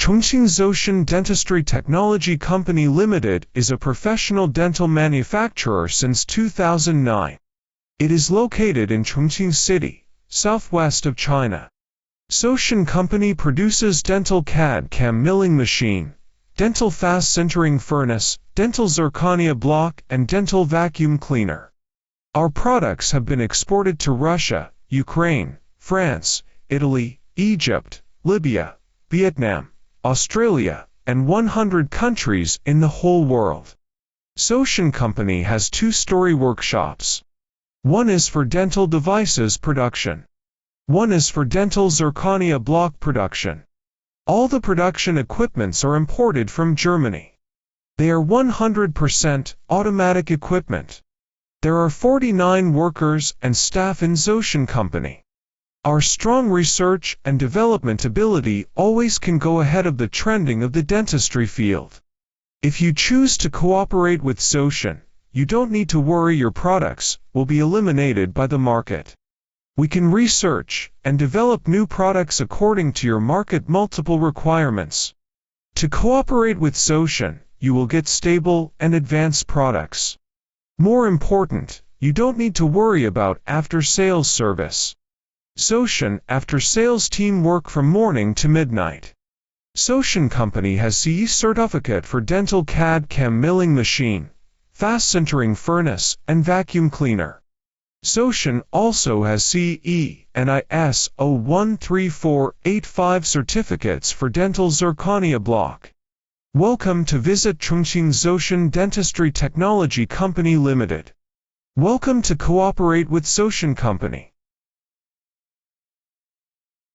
Chongqing Zotion Dentistry Technology Company Limited is a professional dental manufacturer since 2009. It is located in Chongqing City, southwest of China. Zotion Company produces dental CAD/CAM milling machine, dental fast sintering furnace, dental zirconia block, and dental vacuum cleaner. Our products have been exported to Russia, Ukraine, France, Italy, Egypt, Libya, Vietnam, Australia, and 100 countries in the whole world. Zotion Company has two-story workshops. One is for dental devices production. One is for dental zirconia block production. All the production equipments are imported from Germany. They are 100% automatic equipment. There are 49 workers and staff in Zotion Company. Our strong research and development ability always can go ahead of the trending of the dentistry field. If you choose to cooperate with Zotion, you don't need to worry your products will be eliminated by the market. We can research and develop new products according to your market multiple requirements. To cooperate with Zotion, you will get stable and advanced products. More important, you don't need to worry about after-sales service. Zotion after-sales team work from morning to midnight. Zotion Company has CE certificate for dental CAD/CAM milling machine, fast sintering furnace, and vacuum cleaner. Zotion also has CE and ISO 13485 certificates for dental zirconia block. Welcome to visit Chongqing Zotion Dentistry Technology Company Limited. Welcome to cooperate with Zotion Company.